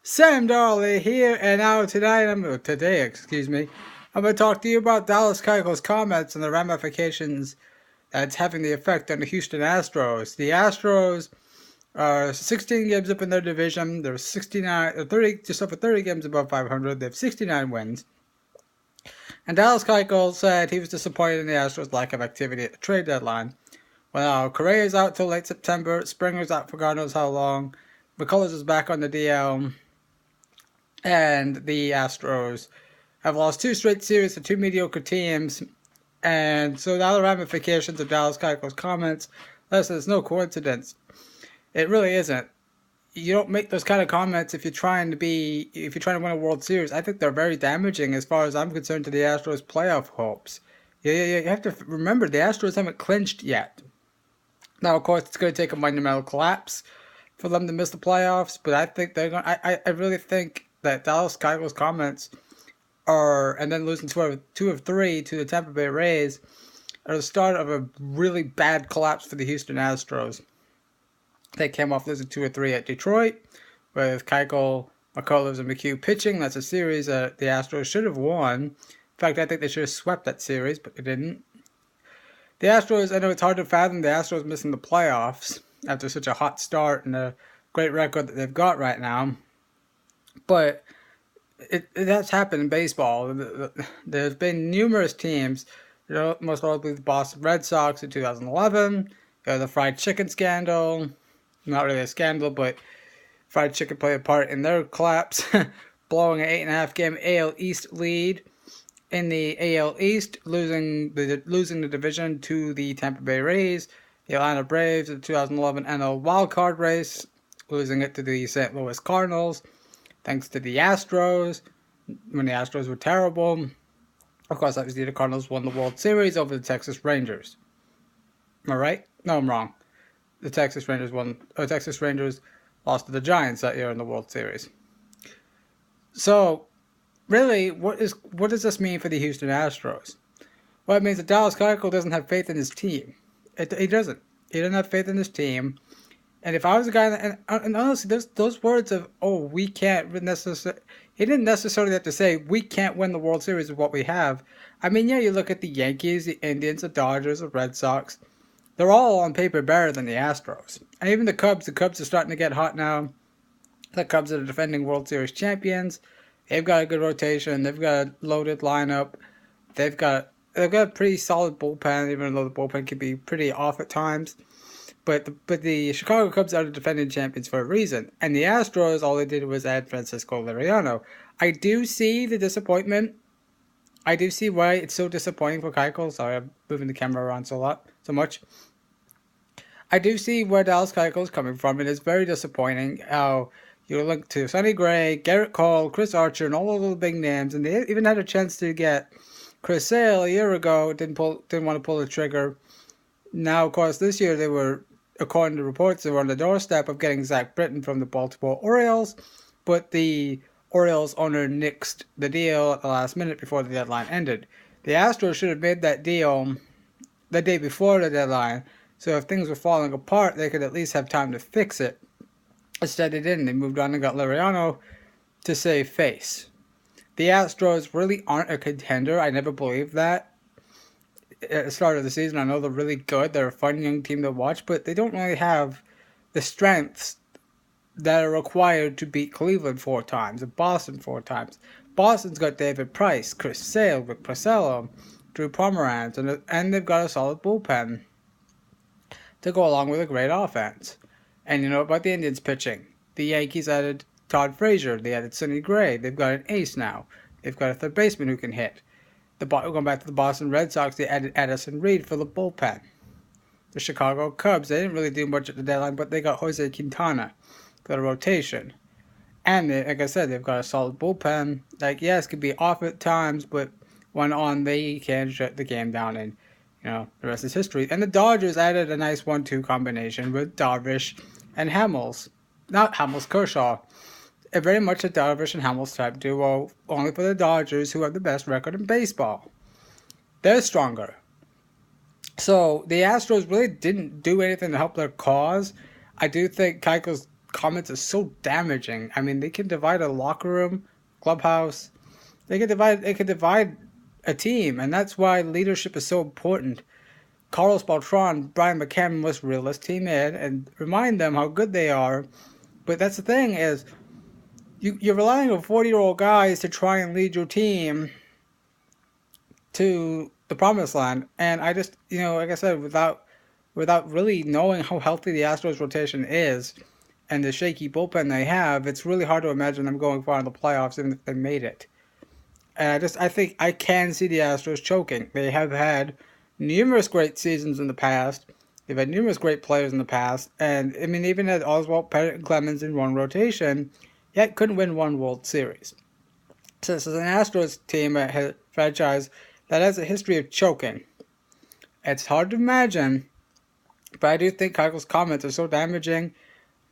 Sam Darley here, and now today, I'm going to talk to you about Dallas Keuchel's comments and the ramifications that's having the effect on the Houston Astros. The Astros are 16 games up in their division. They're 30, just over 30 games above 500. They have 69 wins. And Dallas Keuchel said he was disappointed in the Astros' lack of activity at the trade deadline. Well, Correa's out till late September. Springer's out for God knows how long. McCullers is back on the DL. And the Astros have lost 2 straight series to 2 mediocre teams. And so now the ramifications of Dallas Keuchel's comments, listen, it's no coincidence. It really isn't. You don't make those kind of comments if you're trying to win a World Series. I think they're very damaging as far as I'm concerned to the Astros' playoff hopes. You have to remember the Astros haven't clinched yet. Now, of course, it's going to take a monumental collapse for them to miss the playoffs, but I think they're going. I really think that Dallas Keuchel's comments and then losing two of three to the Tampa Bay Rays are the start of a really bad collapse for the Houston Astros. They came off losing 2 or 3 at Detroit with Keuchel, McCullers, and McHugh pitching. That's a series that the Astros should have won. In fact, I think they should have swept that series, but they didn't. The Astros, I know it's hard to fathom the Astros missing the playoffs after such a hot start and a great record that they've got right now. But it has happened in baseball. There's been numerous teams, most notably the Boston Red Sox in 2011, the fried chicken scandal. Not really a scandal, but fried chicken played a part in their collapse, blowing an 8.5 game AL East lead in the AL East, losing the division to the Tampa Bay Rays, the Atlanta Braves in the 2011 NL wildcard race, losing it to the St. Louis Cardinals, thanks to the Astros, when the Astros were terrible. Of course, obviously the Cardinals won the World Series over the Texas Rangers. Am I right? No, I'm wrong. The Texas Rangers lost to the Giants that year in the World Series. So, really, what does this mean for the Houston Astros? Well, it means that Dallas Keuchel doesn't have faith in his team. He doesn't. He doesn't have faith in his team. And if I was a guy, and honestly, those words of, we can't necessarily, he didn't necessarily have to say, we can't win the World Series with what we have. I mean, yeah, you look at the Yankees, the Indians, the Dodgers, the Red Sox. They're all on paper better than the Astros. And even the Cubs are starting to get hot now. The Cubs are the defending World Series champions. They've got a good rotation. They've got a loaded lineup. They've got a pretty solid bullpen, even though the bullpen can be pretty off at times. But the Chicago Cubs are the defending champions for a reason. And the Astros, all they did was add Francisco Liriano. I do see the disappointment. I do see why it's so disappointing for Keuchel. Sorry, I'm moving the camera around so much. I do see where Dallas Keuchel is coming from. It is very disappointing how you look to Sonny Gray, Garrett Cole, Chris Archer, and all those little big names. And they even had a chance to get Chris Sale a year ago. Didn't want to pull the trigger. Now, of course, this year they were, according to reports, they were on the doorstep of getting Zach Britton from the Baltimore Orioles. But the Orioles owner nixed the deal at the last minute before the deadline ended. The Astros should have made that deal the day before the deadline, so if things were falling apart, they could at least have time to fix it. Instead, they didn't. They moved on and got Liriano to save face. The Astros really aren't a contender. I never believed that at the start of the season. I know they're really good. They're a fun young team to watch, but they don't really have the strengths that are required to beat Cleveland 4 times and Boston 4 times. Boston's got David Price, Chris Sale, Rick Porcello, Drew Pomeranz, and they've got a solid bullpen to go along with a great offense. And you know about the Indians pitching. The Yankees added Todd Frazier. They added Sonny Gray. They've got an ace now. They've got a third baseman who can hit. Going back to the Boston Red Sox, they added Addison Reed for the bullpen. The Chicago Cubs, they didn't really do much at the deadline, but they got Jose Quintana for the rotation. And like I said, they've got a solid bullpen. Yes, could be off at times, but when on, they can shut the game down, and the rest is history. And the Dodgers added a nice 1-2 combination with Darvish and Hamels. Not Hamels, Kershaw. Very much a Darvish and Hamels type duo, only for the Dodgers, who have the best record in baseball. They're stronger. So the Astros really didn't do anything to help their cause. I do think Keuchel's comments are so damaging. I mean, they can divide a locker room, clubhouse. They can divide a team, and that's why leadership is so important. Carlos Beltran, Brian McCammon was realist team head, and remind them how good they are. But that's the thing is, you're relying on 40-year-old guys to try and lead your team to the promised land. And I just, like I said, without really knowing how healthy the Astros rotation is and the shaky bullpen they have, it's really hard to imagine them going far in the playoffs even if they made it. And I think I can see the Astros choking. They have had numerous great seasons in the past. They've had numerous great players in the past. And, I mean, even had Oswalt, Pettit, and Clemens in one rotation, yet couldn't win one World Series. So this is an Astros team, a franchise that has a history of choking. It's hard to imagine, but I do think Keuchel's comments are so damaging.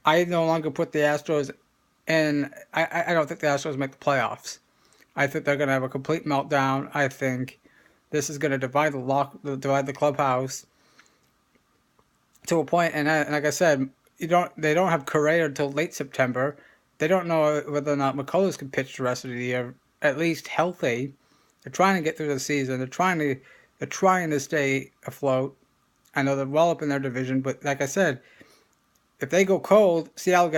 I no longer put the Astros in. I don't think the Astros make the playoffs. I think they're going to have a complete meltdown. I think this is going to divide the clubhouse to a point. And like I said, they don't have Correa until late September. They don't know whether or not McCullers can pitch the rest of the year, at least healthy. They're trying to get through the season. They're trying to stay afloat. I know they're well up in their division, but like I said, if they go cold, Seattle,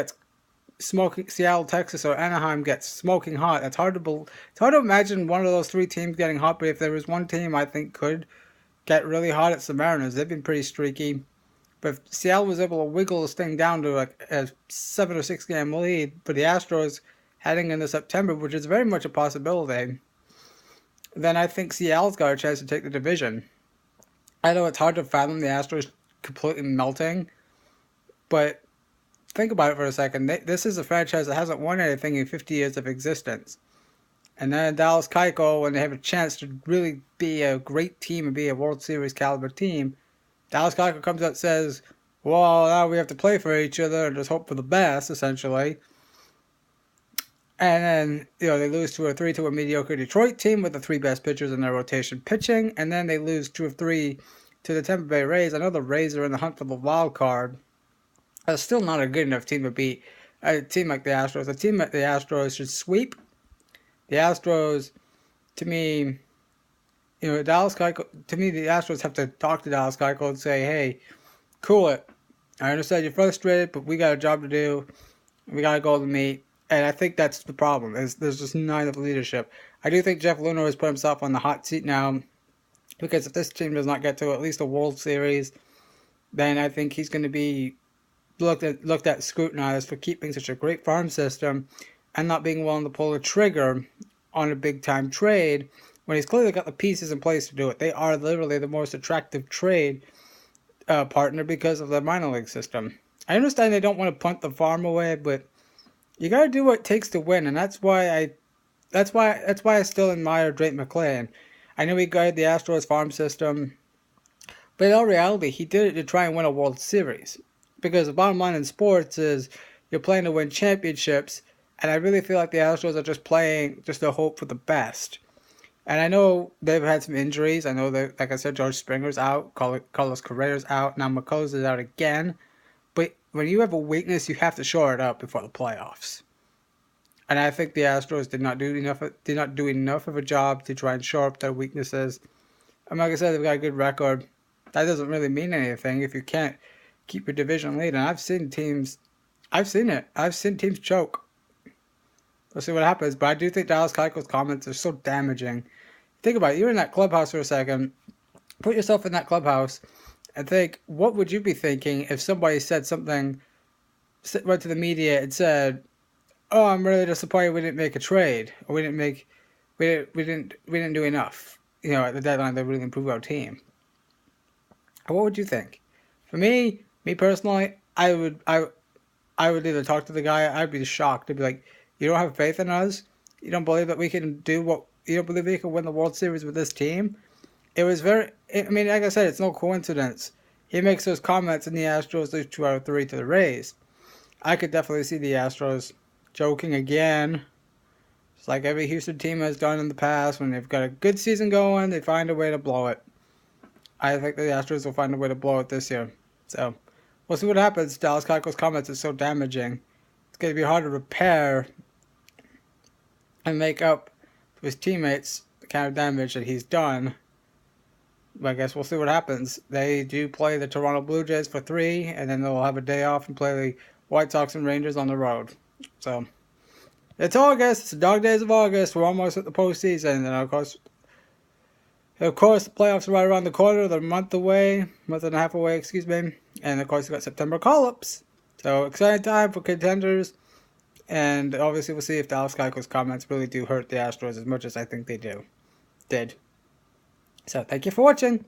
Texas, or Anaheim gets smoking hot. It's hard to imagine one of those three teams getting hot. But if there was one team I think could get really hot, it's the Mariners. They've been pretty streaky. But if Seattle was able to wiggle this thing down to like a 7 or 6 game lead, for the Astros heading into September, which is very much a possibility, then I think Seattle's got a chance to take the division. I know it's hard to fathom the Astros completely melting, but think about it for a second. This is a franchise that hasn't won anything in 50 years of existence. And then Dallas Keuchel, when they have a chance to really be a great team and be a World Series caliber team, Dallas Keuchel comes out and says, well, now we have to play for each other and just hope for the best, essentially. And then, they lose 2 or 3 to a mediocre Detroit team with the 3 best pitchers in their rotation pitching. And then they lose 2 or 3 to the Tampa Bay Rays. I know the Rays are in the hunt for the wild card. It's still not a good enough team to beat a team like the Astros. A team like the Astros should sweep. The Astros, to me, Dallas Keuchel, to me, the Astros have to talk to Dallas Keuchel and say, hey, cool it. I understand you're frustrated, but we got a job to do. We got to go to meet. And I think that's the problem. There's just not enough leadership. I do think Jeff Luhnow has put himself on the hot seat now, because if this team does not get to at least a World Series, then I think he's going to be looked at, scrutinized for keeping such a great farm system and not being willing to pull the trigger on a big-time trade when he's clearly got the pieces in place to do it. They are literally the most attractive trade partner because of the minor league system. I understand they don't want to punt the farm away, but you got to do what it takes to win, and that's why I still admire Drake McClain. I know he guided the Astros farm system, but in all reality, he did it to try and win a World Series. Because the bottom line in sports is you're playing to win championships, and I really feel like the Astros are just playing just to hope for the best. And I know they've had some injuries. I know that, like I said, George Springer's out, Carlos Correa's out, now McCullers is out again. But when you have a weakness, you have to shore it up before the playoffs. And I think the Astros did not do enough of a job to try and shore up their weaknesses. And like I said, they've got a good record. That doesn't really mean anything if you can't keep your division lead. And I've seen teams choke. We'll see what happens. But I do think Dallas Keuchel's comments are so damaging. Think about it. You're in that clubhouse for a second. Put yourself in that clubhouse and think, what would you be thinking if somebody said something, went to the media and said, "Oh, I'm really disappointed we didn't make a trade, or we didn't do enough, at the deadline to really improve our team." What would you think? For me personally, I would either talk to the guy. I'd be shocked. I'd be like, "You don't have faith in us? You don't believe that we can you don't believe we can win the World Series with this team?" It was like I said, it's no coincidence. He makes those comments and the Astros lose 2 out of 3 to the Rays. I could definitely see the Astros joking again. It's like every Houston team has done in the past. When they've got a good season going, they find a way to blow it. I think the Astros will find a way to blow it this year. So, we'll see what happens. Dallas Keuchel's comments are so damaging. it's going to be hard to repair and make up to his teammates the kind of damage that he's done. But I guess we'll see what happens. They do play the Toronto Blue Jays for 3, and then they'll have a day off and play the White Sox and Rangers on the road. So, it's August. It's the dog days of August. We're almost at the postseason. And of course, the playoffs are right around the corner. They're a month and a half away, excuse me. And of course, we've got September call-ups. So, exciting time for contenders. And obviously, we'll see if Dallas Keuchel's comments really do hurt the Astros as much as I think they did. So, thank you for watching.